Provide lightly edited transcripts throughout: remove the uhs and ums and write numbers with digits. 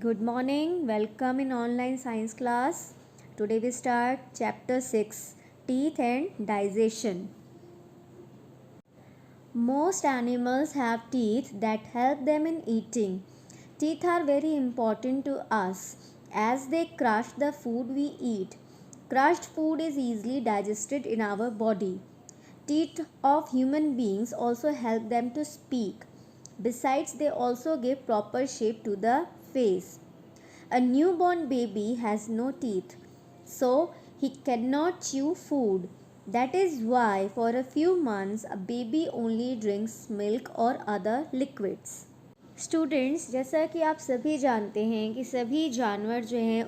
Good morning, welcome in online science class. Today we start chapter 6 Teeth and Digestion. Most animals have teeth that help them in eating. Teeth are very important to us as they crush the food we eat. Crushed food is easily digested in our body. Teeth of human beings also help them to speak. Besides, they also give proper shape to the face. A newborn baby has no teeth, so he cannot chew food. That is why for a few months a baby only drinks milk or other liquids. Students, जैसा कि आप सभी जानते हैं कि सभी जानवर जो हैं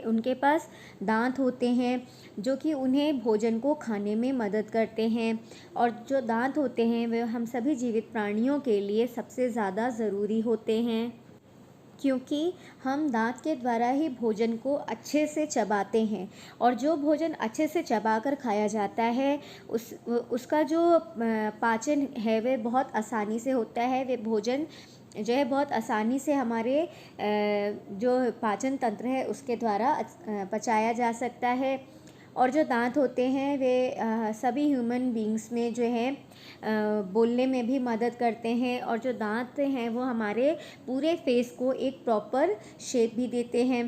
उनके पास दांत होते हैं जो कि उन्हें भोजन को खाने में मदद करते हैं, और जो दांत होते हैं वे हम सभी जीवित प्राणियों के लिए सबसे ज़्यादा ज़रूरी होते हैं, क्योंकि हम दांत के द्वारा ही भोजन को अच्छे से चबाते हैं, और जो भोजन अच्छे से चबाकर खाया जाता है उसका जो पाचन है वह बहुत आसानी से होता है। वे भोजन जो है बहुत आसानी से हमारे जो पाचन तंत्र है उसके द्वारा पचाया जा सकता है। और जो दांत होते हैं वे सभी ह्यूमन बींग्स में जो है बोलने में भी मदद करते हैं, और जो दांत हैं वो हमारे पूरे फेस को एक प्रॉपर शेप भी देते हैं।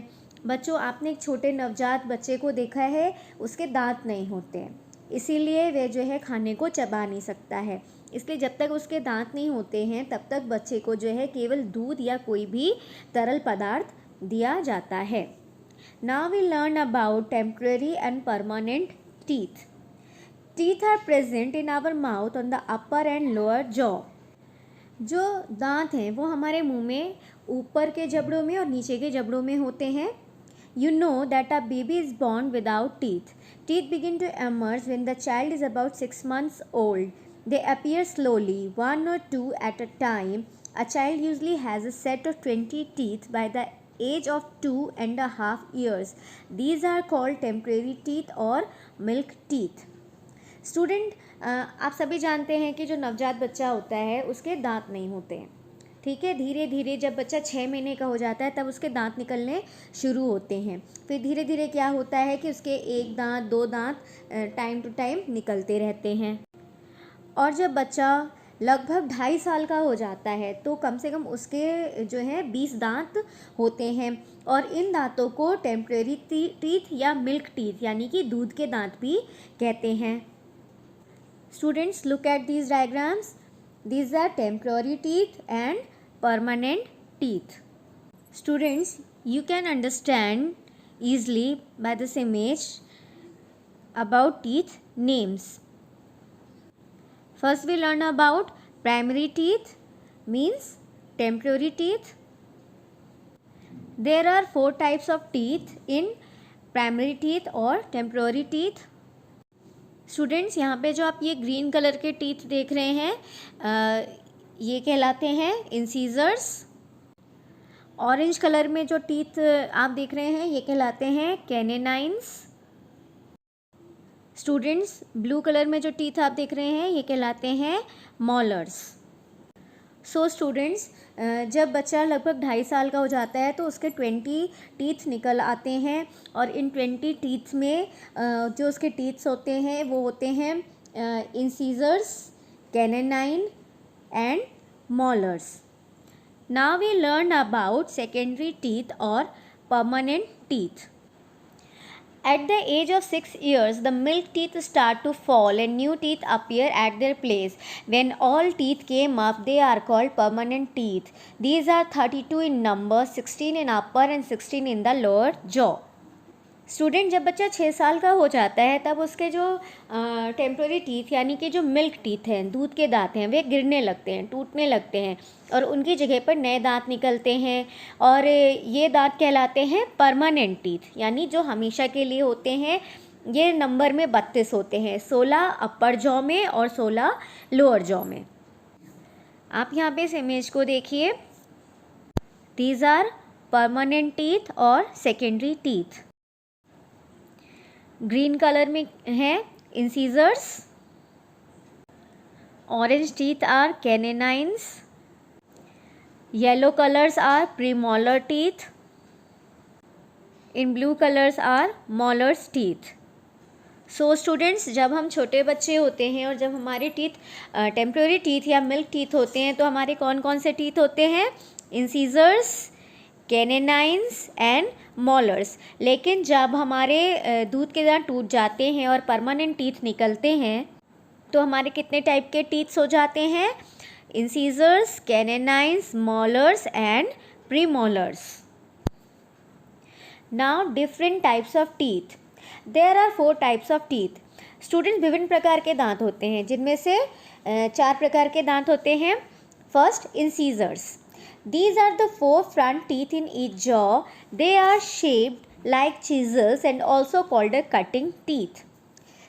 बच्चों, आपने एक छोटे नवजात बच्चे को देखा है, उसके दांत नहीं होते हैं, इसीलिए वे जो है खाने को चबा नहीं सकता है। इसलिए जब तक उसके दांत नहीं होते हैं तब तक बच्चे को जो है केवल दूध या कोई भी तरल पदार्थ दिया जाता है। Now we learn about temporary and permanent teeth. Teeth are present in our mouth on the upper and lower jaw. जो दांत हैं वो हमारे मुंह में ऊपर के जबड़ों में और नीचे के जबड़ों में होते हैं। You know that a baby is born without teeth. Teeth begin to emerge when the child is about 6 months old. They appear slowly, 1 or 2 at a time. A child usually has a set of 20 teeth by the age of 2.5 years. These are called temporary teeth or milk teeth. Student, आप सभी जानते हैं कि जो नवजात बच्चा होता है उसके दांत नहीं होते हैं, ठीक है। धीरे धीरे जब बच्चा 6 महीने का हो जाता है तब उसके दांत निकलने शुरू होते हैं। फिर धीरे धीरे क्या होता है कि उसके 1 दांत 2 दांत टाइम टू टाइम निकलते रहते हैं। और जब बच्चा लगभग 2.5 साल का हो जाता है तो कम से कम उसके जो है 20 दांत होते हैं, और इन दांतों को टेम्परेरी टीथ या मिल्क टीथ यानी कि दूध के दांत भी कहते हैं। Students, look at these diagrams. These are temporary teeth and permanent teeth. Students, you can understand easily by this image about teeth names. First we learn about primary teeth, means temporary teeth. There are 4 types of teeth in primary teeth or temporary teeth. Students, यहाँ पे जो आप ये green colour के teeth देख रहे हैं ये कहलाते हैं इंसीजर्स। ऑरेंज कलर में जो टीथ आप देख रहे हैं ये कहलाते हैं कैनेनाइन्स। स्टूडेंट्स, ब्लू कलर में जो टीथ आप देख रहे हैं ये कहलाते हैं मॉलर्स। सो स्टूडेंट्स, जब बच्चा लगभग 2.5 साल का हो जाता है तो उसके 20 टीथ निकल आते हैं, और इन 20 टीथ में जो उसके टीथ्स होते हैं वो होते हैं incisors, canine and molars. Now we learn about secondary teeth और permanent teeth. At the age of 6 years, the milk teeth start to fall and new teeth appear at their place. When all teeth came up, they are called permanent teeth. These are 32 in number, 16 in upper and 16 in the lower jaw. Student, जब बच्चा 6 साल का हो जाता है तब उसके जो टेम्पररी टीथ यानी कि जो मिल्क टीथ हैं, दूध के दांत हैं, वे गिरने लगते हैं, टूटने लगते हैं, और उनकी जगह पर नए दांत निकलते हैं, और ये दांत कहलाते हैं परमानेंट टीथ यानी जो हमेशा के लिए होते हैं। ये नंबर में 32 होते हैं, 16 अपर जॉ में और 16 लोअर जॉ में। आप यहाँ पे इस इमेज को देखिए, दीज आर परमानेंट टीथ और सेकेंडरी टीथ। ग्रीन कलर में है incisors, orange teeth are canines, yellow colours are premolar teeth, In blue colors are molars teeth. So students, जब हम छोटे बच्चे होते हैं और जब हमारे टीथ टेम्प्रेरी टीथ या मिल्क टीथ होते हैं तो हमारे कौन कौन से टीथ होते हैं? Incisors, canines and molars. लेकिन जब हमारे दूध के दांत टूट जाते हैं और परमानेंट टीथ निकलते हैं तो हमारे कितने टाइप के टीथ्स हो जाते हैं? Incisors, canines, molars and premolars. Now different types of teeth. There are 4 types of teeth. Student, विभिन्न प्रकार के दांत होते हैं जिनमें से 4 प्रकार के दांत होते हैं. First, incisors. These are the 4 front teeth in each jaw. They are shaped like chisels and also called a cutting teeth.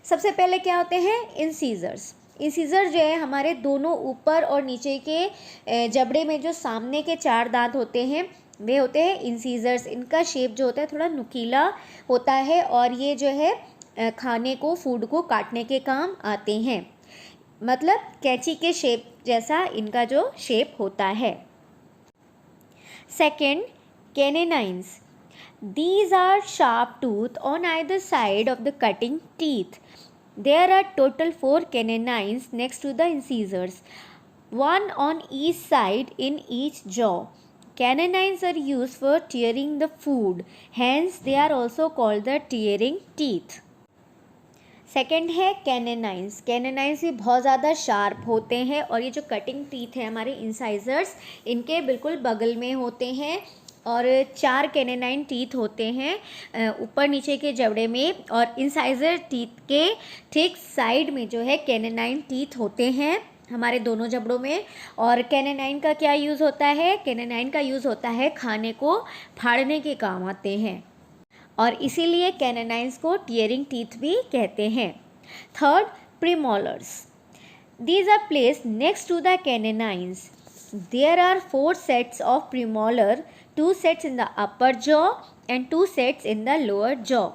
सबसे पहले क्या होते हैं? इंसीजर्स. इंसीजर जो है हमारे दोनों ऊपर और नीचे के जबड़े में जो सामने के 4 दांत होते हैं वे होते हैं इंसीजर्स. इनका शेप जो होता है थोड़ा नुकीला होता है और ये जो है खाने को, फूड को काटने के काम आते हैं. मतलब कैंची के शेप जैसा इनका जो शेप होता है. Second, canines. These are sharp tooth on either side of the cutting teeth. There are total 4 canines next to the incisors, one on each side in each jaw. Canines are used for tearing the food, hence they are also called the tearing teeth. Second है कैनेनाइन्स. कैनेनाइन्स ये बहुत ज़्यादा sharp होते हैं और ये जो cutting teeth है हमारे इंसाइजर्स इनके बिल्कुल बगल में होते हैं और 4 कैनेनाइन टीथ होते हैं ऊपर नीचे के जबड़े में और इंसाइजर टीथ के ठीक साइड में जो है कैनेनाइन टीथ होते हैं हमारे दोनों जबड़ों में. और कैनेनाइन का क्या यूज़ होता है? कैनेनाइन का यूज़ होता है खाने को फाड़ने के काम आते हैं और इसीलिए कैनेनाइन्स को टीयरिंग टीथ भी कहते हैं. Third, premolars. These are placed next to the canines. There are 4 sets of premolar, 2 sets in the upper jaw and 2 sets in the lower jaw.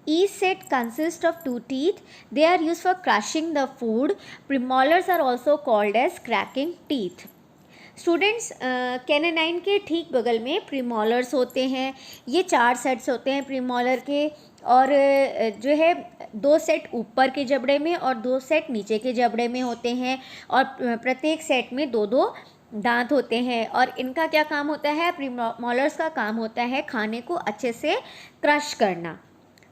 Each set consists of 2 teeth. They are used for crushing the food. Premolars are also called as cracking teeth. Students, canine के ठीक बगल में premolars होते हैं. ये 4 sets होते हैं premolar के और जो है 2 सेट ऊपर के जबड़े में और 2 सेट नीचे के जबड़े में होते हैं और प्रत्येक सेट में 2-2 दांत होते हैं. और इनका क्या काम होता है? प्रीमोलर्स का काम होता है खाने को अच्छे से क्रश करना.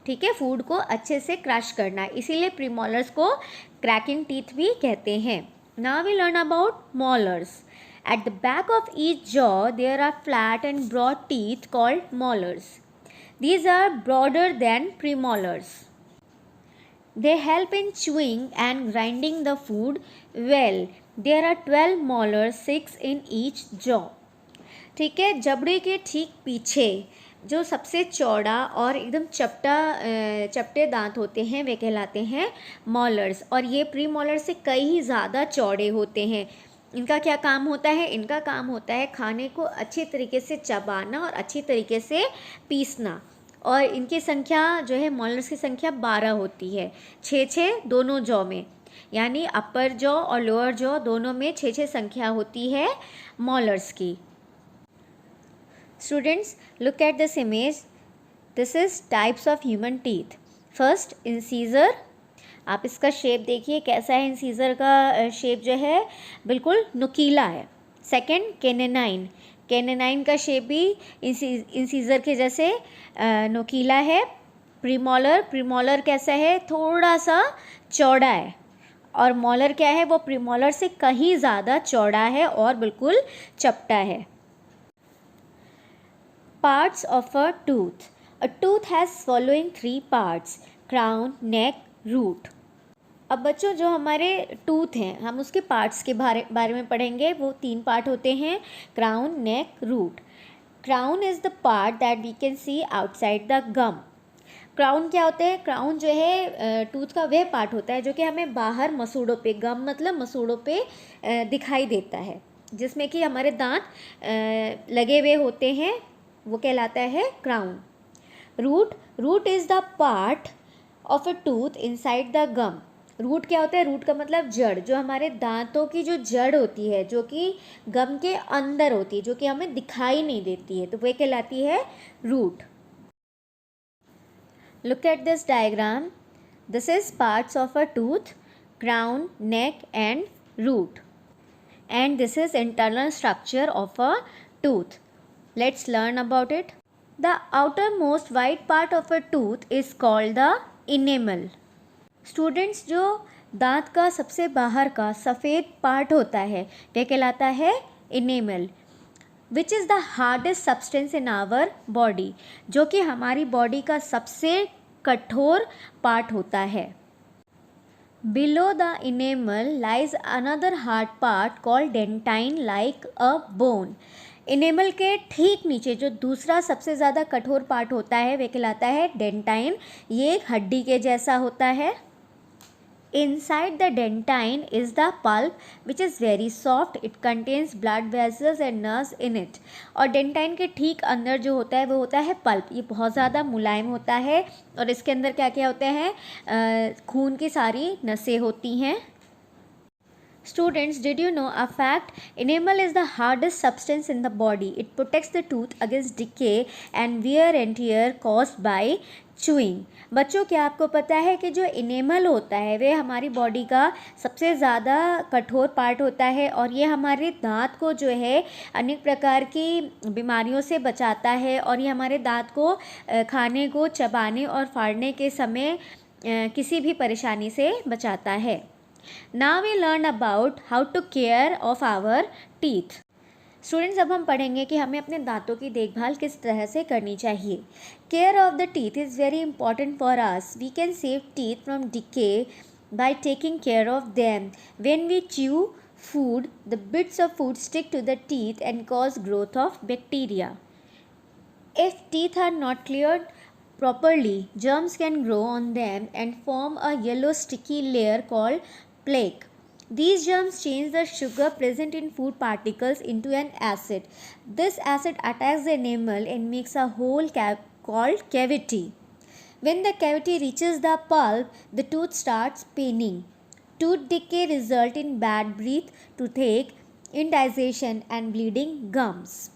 ठीक है, फूड को अच्छे से क्रश करना, इसीलिए प्रीमोलर्स को क्रैकिंग टीथ भी कहते हैं. Now we learn about molars. At the back of each jaw, there are flat and broad teeth called molars. These are broader than premolars. They help in chewing and grinding the food well. There are 12 molars, 6 in each jaw. ठीक है, जबड़े के ठीक पीछे जो सबसे चौड़ा और एकदम चपटे दांत होते हैं वे कहलाते हैं मॉलर्स और ये प्रीमोलर से कई ज़्यादा चौड़े होते हैं. इनका क्या काम होता है? इनका काम होता है खाने को अच्छी तरीके से चबाना और अच्छी तरीके से पीसना. और इनकी संख्या जो है मॉलर्स की संख्या 12 होती है, 6-6 दोनों जॉ में, यानी अपर जॉ और लोअर जॉ दोनों में 6-6 संख्या होती है मॉलर्स की. Students, look at this image. This is types of human teeth. First, incisor. आप इसका शेप देखिए कैसा है. इंसीजर का शेप जो है बिल्कुल नुकीला है. सेकंड, कैनेनाइन. कैनेनाइन का शेप भी इंसीजर के जैसे नुकीला है. प्रीमोलर. प्रीमोलर कैसा है? थोड़ा सा चौड़ा है. और मोलर क्या है? वो प्रीमोलर से कहीं ज़्यादा चौड़ा है और बिल्कुल चपटा है. Parts of a tooth. A tooth has following 3 parts: crown, neck, root. अब बच्चों, जो हमारे टूथ हैं हम उसके पार्ट्स के बारे में पढ़ेंगे. वो 3 पार्ट होते हैं: crown, neck, root. Crown is the part that we can see outside the gum. Crown क्या होता है? क्राउन जो है टूथ का वह पार्ट होता है जो कि हमें बाहर मसूड़ों पे, गम मतलब मसूड़ों पे दिखाई देता है, जिसमें कि हमारे दांत लगे हुए होते हैं, वो कहलाता है crown. Root. Root is the part of a tooth inside the gum. Root क्या होता है? रूट का मतलब जड़, जो हमारे दांतों की जो जड़ होती है जो कि गम के अंदर होती है, जो कि हमें दिखाई नहीं देती है, तो वह कहलाती है root. Look at this diagram. This is parts of a tooth: crown, neck and root. And this is internal structure of a tooth. Let's learn about it. The outermost white part of a tooth is called the enamel. Students, जो दांत का सबसे बाहर का सफ़ेद part होता है वह कहलाता है enamel, which is the hardest substance in our body, जो कि हमारी बॉडी का सबसे कठोर पार्ट होता है. Below the enamel lies another hard part called dentine, like a bone. enamel के ठीक नीचे जो दूसरा सबसे ज़्यादा कठोर पार्ट होता है वह कहलाता है डेंटाइन. ये एक हड्डी के जैसा होता है. Inside the dentine is the pulp, which is very soft. It contains blood vessels and nerves in it. और डेंटाइन के ठीक अंदर जो होता है वो होता है पल्प. ये बहुत ज़्यादा मुलायम होता है और इसके अंदर क्या क्या होते हैं? खून की सारी नसें होती हैं. Students, did you know a fact? Enamel is the hardest substance in the body. It protects the tooth against decay and wear and tear caused by chewing. बच्चों, क्या आपको पता है कि जो इनेमल होता है वह हमारी बॉडी का सबसे ज़्यादा कठोर पार्ट होता है और ये हमारे दांत को जो है अनेक प्रकार की बीमारियों से बचाता है और ये हमारे दांत को खाने को चबाने और फाड़ने के समय किसी भी परेशानी से बचाता है. Now we learn about how to care of our teeth. Students, अब हम पढ़ेंगे कि हमें अपने दांतों की देखभाल किस तरह से करनी चाहिए. Care of the teeth is very important for us. We can save teeth from decay by taking care of them. When we chew food, the bits of food stick to the teeth and cause growth of bacteria. If teeth are not cleared properly, germs can grow on them and form a yellow sticky layer called plaque. These germs change the sugar present in food particles into an acid. This acid attacks the enamel and makes a hole called cavity. When the cavity reaches the pulp, the tooth starts paining. Tooth decay results in bad breath, toothache, indigestion and bleeding gums.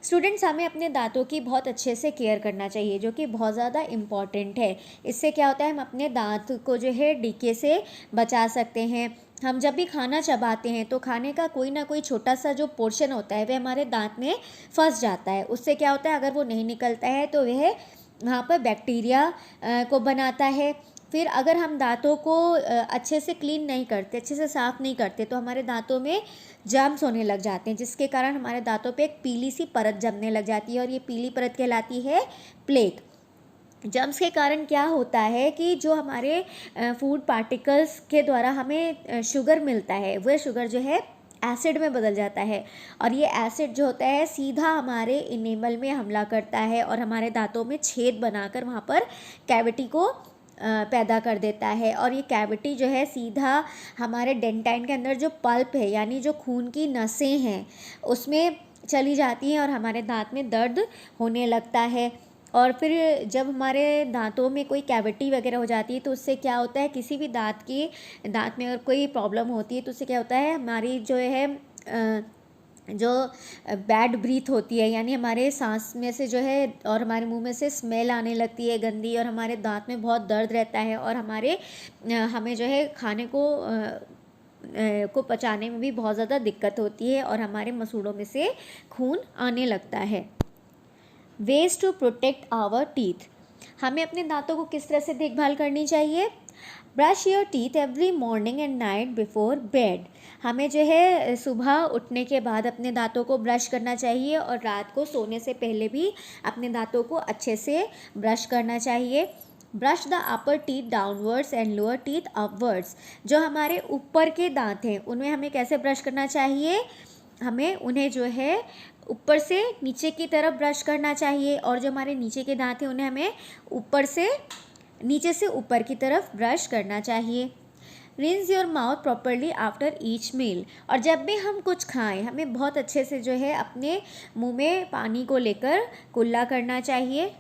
Students, हमें अपने दांतों की बहुत अच्छे से care करना चाहिए, जो कि बहुत ज़्यादा इम्पॉर्टेंट है. इससे क्या होता है, हम अपने दांत को जो है डीके से बचा सकते हैं. हम जब भी खाना चबाते हैं तो खाने का कोई ना कोई छोटा सा जो पोर्शन होता है वह हमारे दांत में फंस जाता है. उससे क्या होता है, अगर वो नहीं निकलता है तो वह वहाँ पर बैक्टीरिया को बनाता है. फिर अगर हम दांतों को अच्छे से क्लीन नहीं करते, अच्छे से साफ़ नहीं करते तो हमारे दांतों में जर्म्स होने लग जाते हैं, जिसके कारण हमारे दांतों पे एक पीली सी परत जमने लग जाती है और ये पीली परत कहलाती है प्लेक. जर्म्स के कारण क्या होता है कि जो हमारे फूड पार्टिकल्स के द्वारा हमें शुगर मिलता है वह शुगर जो है एसिड में बदल जाता है और ये एसिड जो होता है सीधा हमारे इनेमल में हमला करता है और हमारे दांतों में छेद बनाकर वहाँ पर कैविटी को पैदा कर देता है. और ये कैविटी जो है सीधा हमारे डेंटाइन के अंदर जो पल्प है यानी जो खून की नसें हैं उसमें चली जाती हैं और हमारे दांत में दर्द होने लगता है. और फिर जब हमारे दांतों में कोई कैविटी वगैरह हो जाती है तो उससे क्या होता है, किसी भी दांत में अगर कोई प्रॉब्लम होती है तो उससे क्या होता है, हमारी जो है जो बैड ब्रीथ होती है यानी हमारे सांस में से जो है और हमारे मुंह में से स्मेल आने लगती है गंदी और हमारे दांत में बहुत दर्द रहता है और हमें जो है खाने को पचाने में भी बहुत ज़्यादा दिक्कत होती है और हमारे मसूड़ों में से खून आने लगता है. Ways to protect our teeth. हमें अपने दांतों को किस तरह से देखभाल करनी चाहिए. Brush your teeth every morning and night before bed. हमें जो है सुबह उठने के बाद अपने दांतों को ब्रश करना चाहिए और रात को सोने से पहले भी अपने दांतों को अच्छे से ब्रश करना चाहिए. Brush the upper teeth downwards and lower teeth upwards. जो हमारे ऊपर के दांत हैं उनमें हमें कैसे ब्रश करना चाहिए, हमें उन्हें जो है ऊपर से नीचे की तरफ ब्रश करना चाहिए और जो हमारे नीचे के दांत हैं उन्हें हमें नीचे से ऊपर की तरफ ब्रश करना चाहिए. Rinse your mouth properly after each meal. और जब भी हम कुछ खाएं हमें बहुत अच्छे से जो है अपने मुंह में पानी को लेकर कुल्ला करना चाहिए.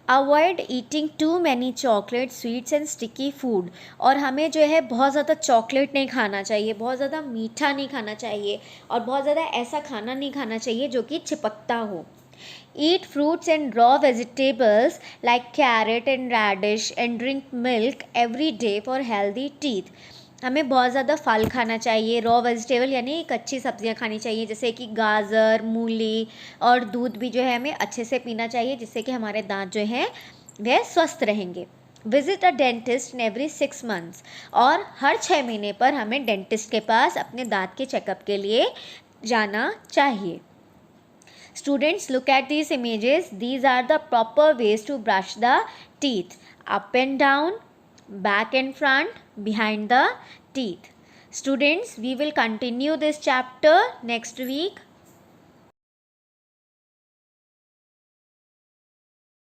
Avoid eating too many chocolate, sweets and sticky food. और हमें जो है बहुत ज़्यादा चॉकलेट नहीं खाना चाहिए, बहुत ज़्यादा मीठा नहीं खाना चाहिए और बहुत ज़्यादा ऐसा खाना नहीं खाना चाहिए जो कि चिपकता हो. Eat fruits and raw vegetables like carrot and radish and drink milk every day for healthy teeth. हमें बहुत ज़्यादा फल खाना चाहिए, रॉ वेजिटेबल यानी कच्ची सब्जियां खानी चाहिए, जैसे कि गाजर, मूली, और दूध भी जो है हमें अच्छे से पीना चाहिए, जिससे कि हमारे दांत जो हैं वह स्वस्थ रहेंगे. Visit a dentist in every 6 months. और हर 6 महीने पर हमें डेंटिस्ट के पास अपने दांत के चेकअप के लिए जाना चाहिए. Students, look at these images. These are the proper ways to brush the teeth. Up and down, back and front, behind the teeth. Students, we will continue this chapter next week.